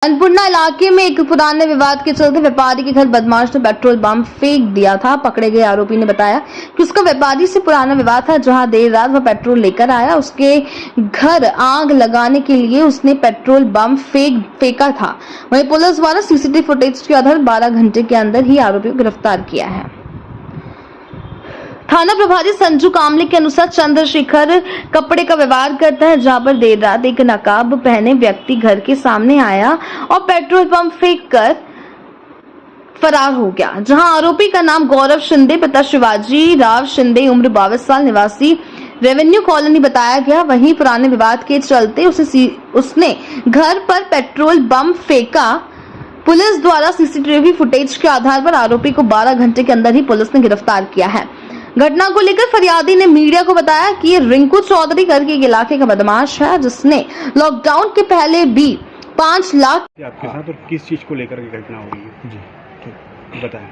अन्नपूर्णा इलाके में एक पुराने विवाद के चलते व्यापारी के घर बदमाश ने पेट्रोल बम फेंक दिया था। पकड़े गए आरोपी ने बताया कि उसका व्यापारी से पुराना विवाद था। जहां देर रात वह पेट्रोल लेकर आया, उसके घर आग लगाने के लिए उसने पेट्रोल बम फेंका था। वहीं पुलिस द्वारा सीसीटीवी फुटेज के आधार 12 घंटे के अंदर ही आरोपी को गिरफ्तार किया है। थाना प्रभारी संजू कामले के अनुसार चंद्रशेखर कपड़े का व्यवहार करता है, जहां पर देर रात एक नकाब पहने व्यक्ति घर के सामने आया और पेट्रोल पंप फेंककर फरार हो गया। जहां आरोपी का नाम गौरव शिंदे पिता शिवाजी राव शिंदे उम्र 22 साल निवासी रेवेन्यू कॉलोनी बताया गया। वहीं पुराने विवाद के चलते उसने घर पर पेट्रोल बम फेंका। पुलिस द्वारा सीसीटीवी फुटेज के आधार पर आरोपी को 12 घंटे के अंदर ही पुलिस ने गिरफ्तार किया है। घटना को लेकर फरियादी ने मीडिया को बताया कि रिंकू चौधरी करके एक इलाके का बदमाश है, जिसने लॉकडाउन के पहले भी 5 लाख आपके साथ और किस चीज़ को लेकर के घटना हुई है? जी ठीक बताएं।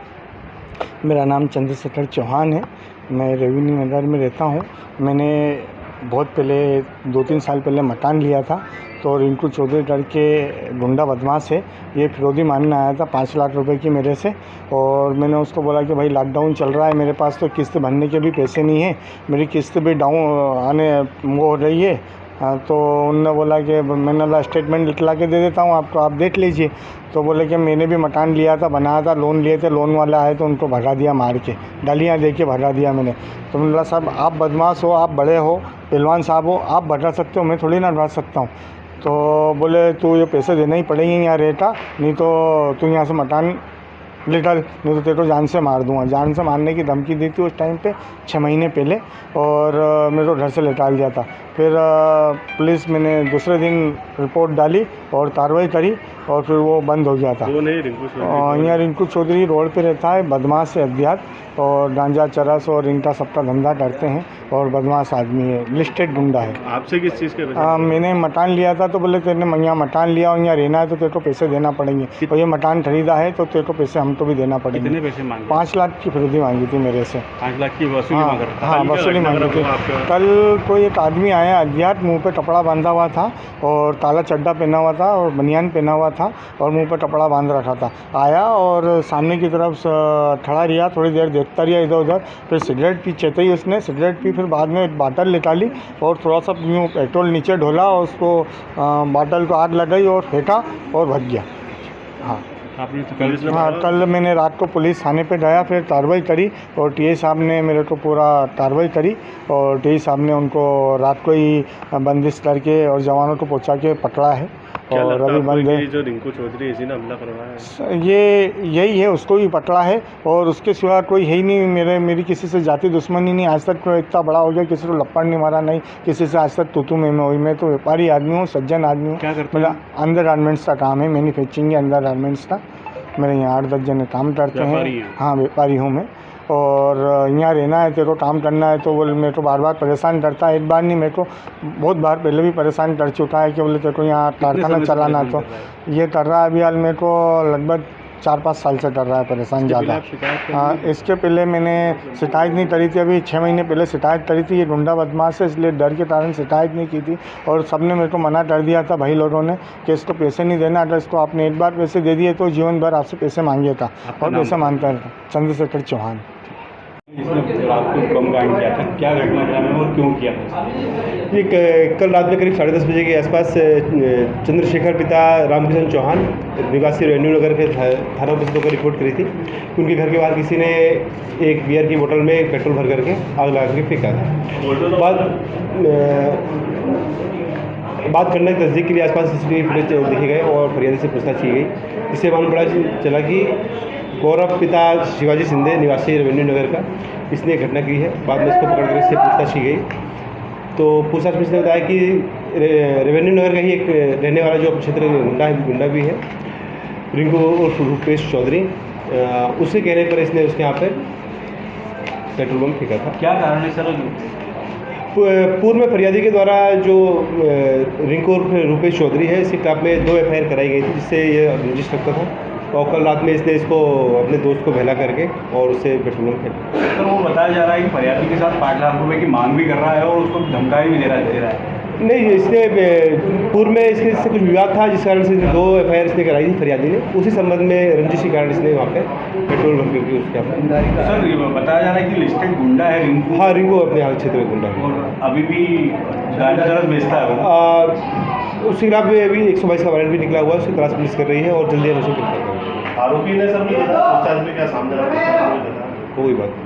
मेरा नाम चंद्रशेखर चौहान है। मैं रेवेन्यू नगर में रहता हूँ। मैंने बहुत पहले 2-3 साल पहले मकान लिया था, तो रिंकू चौधरी करके गुंडा बदमाश है, ये फिरौती मांगने आया था 5 लाख रुपए की मेरे से। और मैंने उसको बोला कि भाई लॉकडाउन चल रहा है, मेरे पास तो किस्त भरने के भी पैसे नहीं है, मेरी किस्त भी डाउन आने वो हो रही है। तो उन्होंने बोला कि मैंने बोला स्टेटमेंट लिखला के दे देता हूँ आपको, आप देख लीजिए। तो बोले कि मैंने भी मकान लिया था, बनाया था, लोन लिए थे, लोन वाला आए तो उनको भगा दिया, मार के गालियाँ दे के भगा दिया मैंने। तो मैंने बोला साहब आप बदमाश हो, आप बड़े हो, पहलवान साहब हो, आप भगा सकते हो, मैं थोड़ी ना भगा सकता हूँ। तो बोले तू ये पैसे देने ही पड़ेंगे यहाँ रेटा, नहीं तो तू यहाँ से मकान निकल, नहीं तो तेरे को जान से मार दूंगा। जान से मारने की धमकी दी थी उस टाइम पे 6 महीने पहले, और मेरे को घर से लेटाल दिया था। फिर पुलिस मैंने दूसरे दिन रिपोर्ट डाली और कार्रवाई करी, और फिर वो बंद हो गया था। यहाँ रिंकू चौधरी रोड पे रहता है, बदमाश है अज्ञात, और गांजा चरस और इनका सबका धंधा करते हैं, और बदमाश आदमी है, लिस्टेड गुंडा है। आपसे किस चीज़ के? मैंने मकान लिया था, तो बोले तेरे यहाँ मकान लिया और यहाँ रहना है तो तेरे को पैसे देना पड़ेंगे, और ये मकान खरीदा है तो तेरे को पैसे हमको भी देना पड़ेंगे। कितने पैसे मांगे? 5 लाख की फिरौती मांगी थी मेरे से। 5 लाख की वसूली मांग रहा था? हाँ वसूली मांगी थी। कल कोई एक आदमी आया अज्ञात, मुंह पे कपड़ा बांधा हुआ था और काला चड्डा पहना हुआ था और बनियान पहना हुआ था और मुंह पे कपड़ा बांध रखा था। आया और सामने की तरफ खड़ा रहा, थोड़ी देर देखता रहा इधर उधर, फिर सिगरेट पी चेते ही उसने सिगरेट पी, फिर बाद में एक बाटल निकाली और थोड़ा सा यूँ पेट्रोल नीचे ढोला और उसको बाटल को आग लगाई और फेंका और भाग गया। हाँ आपने तो हाँ, कल मैंने रात को पुलिस थाने पे गया, फिर कार्रवाई करी और टीए साहब ने मेरे को पूरा कार्रवाई करी, और टीए साहब ने उनको रात को ही बंदिश करके और जवानों को पहुंचा के पकड़ा है। और अभी बंद है। जो रिंकू चौधरी इसी ने हमला करवाया है, ये यही है, उसको भी पकड़ा है, और उसके सिवा कोई है ही नहीं। मेरी किसी से जाति दुश्मनी नहीं, आज तक इतना बड़ा हो गया किसी को लपड़ नहीं मारा, नहीं किसी से आज तक तूतू में हुई। मैं तो व्यापारी आदमी हूँ, सज्जन आदमी हूँ। क्या करते मेरा अंडर गारमेंट्स का काम है, मैन्युफैक्चरिंग है अंडर गारमेंट्स का। मेरे यहाँ 8-10 जने काम करते हैं। हाँ व्यापारी हूँ मैं, और यहाँ रहना है, तेरे को काम करना है। तो बोले मेरे को बार बार परेशान करता है, एक बार नहीं मेरे को बहुत बार पहले भी परेशान कर चुका है कि बोले तेरे को यहाँ कारखाना चलाना। तो ये कर रहा है अभी हाल मेरे को लगभग 4-5 साल से कर रहा है परेशान ज़्यादा। हाँ इसके पहले मैंने शिकायत नहीं करी थी, अभी 6 महीने पहले शिकायत करी थी। ये गुंडा बदमाश है, इसलिए डर के कारण शिकायत नहीं की थी, और सबने मेरे को मना कर दिया था भाई लोगों ने कि इसको पैसे नहीं देना, अगर इसको आपने एक बार पैसे दे दिए तो जीवन भर आपसे पैसे मांगेगा, और पैसे मांगता है। चंद्रशेखर चौहान। इसने रात को बम कांड किया था, क्या घटना था और क्यों किया था? ये कल रात में करीब 10:30 बजे के आसपास चंद्रशेखर पिता रामकिशन चौहान निवासी रेवेन्यू नगर के थाना ऑफिस को रिपोर्ट करी थी। उनके घर के बाहर किसी ने एक बियर की बोतल में पेट्रोल भर करके आग लगा के फेंका था। बात करने की तस्दीक के लिए आसपास सीसीटीवी फुटेज देखे गए और फरियादी से पूछताछ की गई। इससे मालूम पड़ा चला कि गौरव पिता शिवाजी शिंदे निवासी रेवेन्यू नगर का, इसने घटना की है। बाद में इसको पकड़ कर इससे पूछताछ की गई, तो पूछताछ में इसने बताया कि रेवेन्यू नगर का ही एक रहने वाला जो क्षेत्र गुंडा भी है, रिंकू और रूपेश चौधरी, उसके कहने पर इसने उसके यहाँ पर पेट्रोल बम फेंका था। क्या कारण है सर? पूर्व में फरियादी के द्वारा जो रिंकू और रूपेश चौधरी है, इसके खिलाफ में 2 FIR कराई गई थी, जिससे ये रजिस्टर रखता था। और कल रात में इसने इसको अपने दोस्त को बहला करके और उससे पेट्रोल फेंका। सर वो बताया जा रहा है कि फरियादी के साथ 5 लाख रुपए की मांग भी कर रहा है और उसको धमकाई भी दे रहा है। नहीं, इसने पूर्व में इसके से कुछ विवाद था, जिस कारण से 2 FIR इसने कराई थी फरियादी ने। उसी संबंध में रंजिश के कारण इसने वहाँ पे पेट्रोल भर करके उसके सर ये बताया जा रहा है कि लिस्टेड गुंडा है रिंकू। हाँ, रिंकू अपने यहाँ क्षेत्र में गुंडा है और अभी भी गाड़ी बेचता है वो। उसके खिलाफ में अभी 122 का वारंट भी निकला हुआ है, उसकी तलाश पुलिस कर रही है और जल्दी हम उसे गिरफ्तार करेंगे। आरोपी ने सर उस में क्या सामने रखा? कोई बात नहीं।